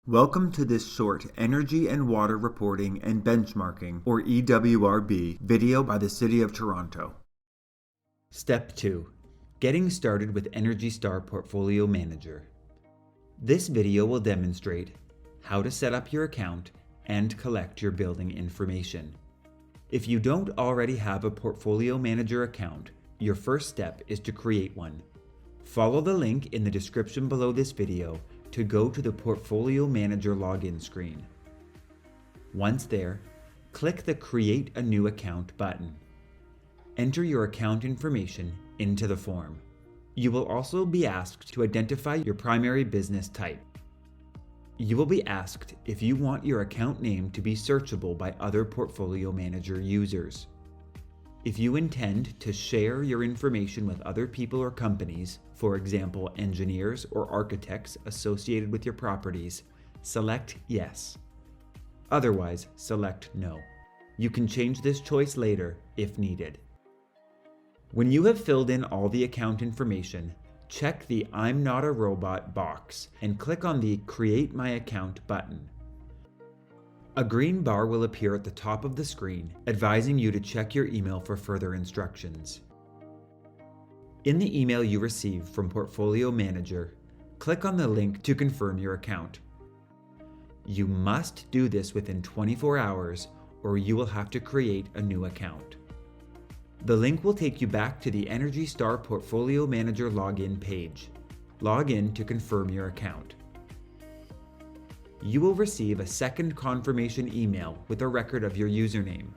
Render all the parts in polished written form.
Welcome to this short Energy and Water Reporting and Benchmarking, or EWRB, video by the City of Toronto. Step 2. Getting started with Energy Star Portfolio Manager. This video will demonstrate how to set up your account and collect your building information. If you don't already have a Portfolio Manager account, your first step is to create one. Follow the link in the description below this video to go to the Portfolio Manager login screen. Once there, click the Create a New Account button. Enter your account information into the form. You will also be asked to identify your primary business type. You will be asked if you want your account name to be searchable by other Portfolio Manager users. If you intend to share your information with other people or companies, for example, engineers or architects associated with your properties, select Yes. Otherwise, select No. You can change this choice later if needed. When you have filled in all the account information, check the I'm Not a Robot box and click on the Create My Account button. A green bar will appear at the top of the screen, advising you to check your email for further instructions. In the email you receive from Portfolio Manager, click on the link to confirm your account. You must do this within 24 hours or you will have to create a new account. The link will take you back to the Energy Star Portfolio Manager login page. Log in to confirm your account. You will receive a second confirmation email with a record of your username.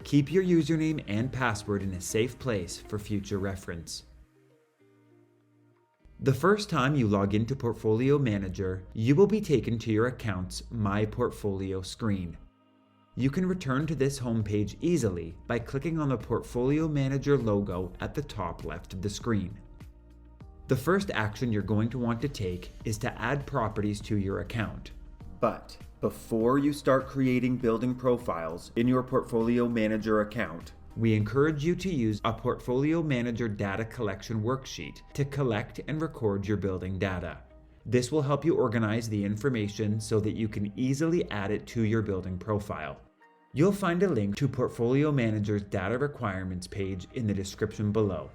Keep your username and password in a safe place for future reference. The first time you log into Portfolio Manager, you will be taken to your account's My Portfolio screen. You can return to this homepage easily by clicking on the Portfolio Manager logo at the top left of the screen. The first action you're going to want to take is to add properties to your account. But before you start creating building profiles in your Portfolio Manager account, we encourage you to use a Portfolio Manager Data Collection Worksheet to collect and record your building data. This will help you organize the information so that you can easily add it to your building profile. You'll find a link to Portfolio Manager's Data Requirements page in the description below.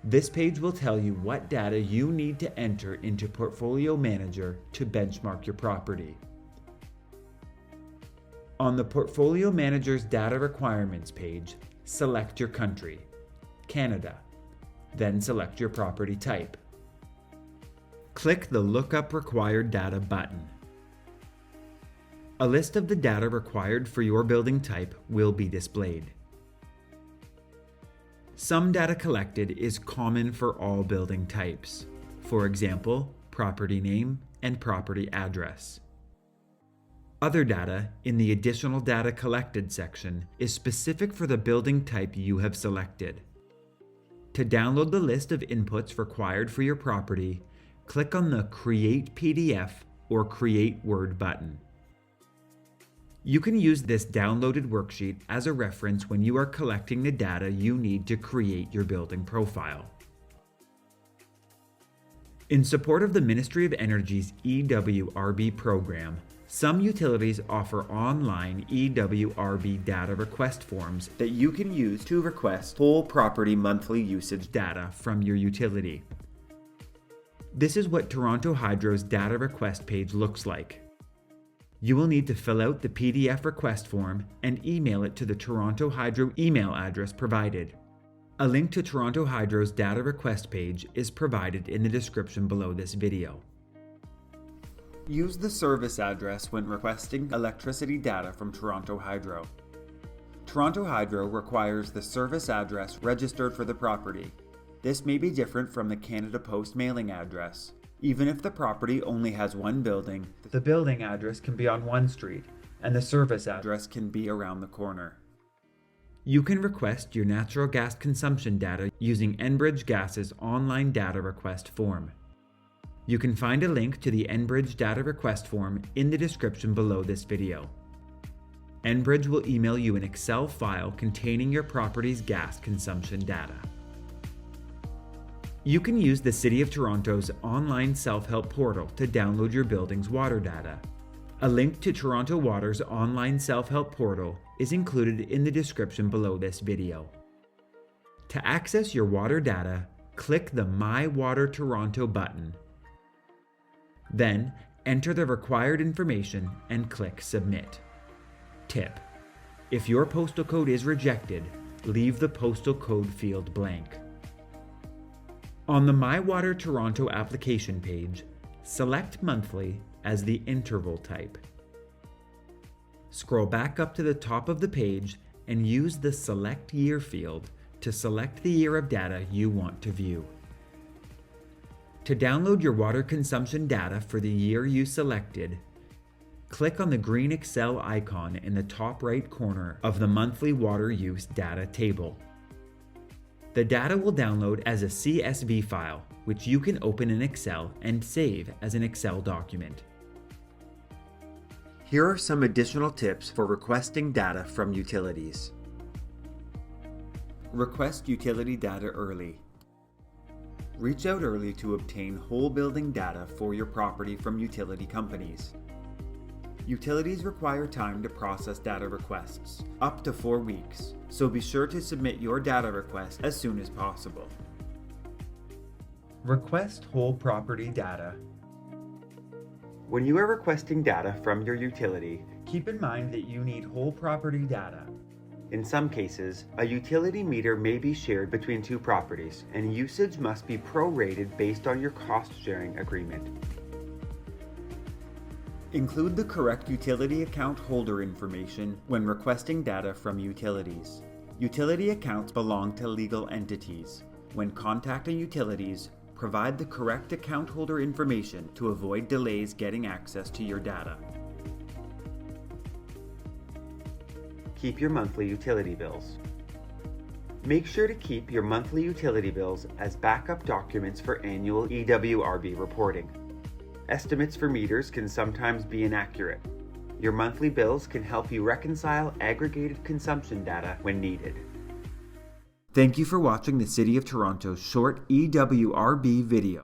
This page will tell you what data you need to enter into Portfolio Manager to benchmark your property. On the Portfolio Manager's Data Requirements page, select your country, Canada, then select your property type. Click the Look Up Required Data button. A list of the data required for your building type will be displayed. Some data collected is common for all building types. For example, property name and property address. Other data in the Additional Data Collected section is specific for the building type you have selected. To download the list of inputs required for your property, click on the Create PDF or Create Word button. You can use this downloaded worksheet as a reference when you are collecting the data you need to create your building profile. In support of the Ministry of Energy's EWRB program, some utilities offer online EWRB data request forms that you can use to request whole property monthly usage data from your utility. This is what Toronto Hydro's data request page looks like. You will need to fill out the PDF request form and email it to the Toronto Hydro email address provided. A link to Toronto Hydro's data request page is provided in the description below this video. Use the service address when requesting electricity data from Toronto Hydro. Toronto Hydro requires the service address registered for the property. This may be different from the Canada Post mailing address. Even if the property only has one building, the building address can be on one street, and the service address can be around the corner. You can request your natural gas consumption data using Enbridge Gas's online data request form. You can find a link to the Enbridge data request form in the description below this video. Enbridge will email you an Excel file containing your property's gas consumption data. You can use the City of Toronto's online self-help portal to download your building's water data. A link to Toronto Water's online self-help portal is included in the description below this video. To access your water data, click the MyWaterToronto button. Then, enter the required information and click Submit. Tip: if your postal code is rejected, leave the postal code field blank. On the MyWaterToronto application page, select Monthly as the interval type. Scroll back up to the top of the page and use the Select Year field to select the year of data you want to view. To download your water consumption data for the year you selected, click on the green Excel icon in the top right corner of the monthly water use data table. The data will download as a CSV file, which you can open in Excel and save as an Excel document. Here are some additional tips for requesting data from utilities. Request utility data early. Reach out early to obtain whole building data for your property from utility companies. Utilities require time to process data requests, up to 4 weeks, so be sure to submit your data request as soon as possible. Request whole property data. When you are requesting data from your utility, Keep in mind that you need whole property data. in some cases, a utility meter may be shared between two properties, and usage must be prorated based on your cost-sharing agreement. Include the correct utility account holder information when requesting data from utilities. Utility accounts belong to legal entities. When contacting utilities, provide the correct account holder information to avoid delays getting access to your data. Keep your monthly utility bills. Make sure to keep your monthly utility bills as backup documents for annual EWRB reporting. Estimates for meters can sometimes be inaccurate. Your monthly bills can help you reconcile aggregated consumption data when needed. Thank you for watching the City of Toronto's short EWRB video.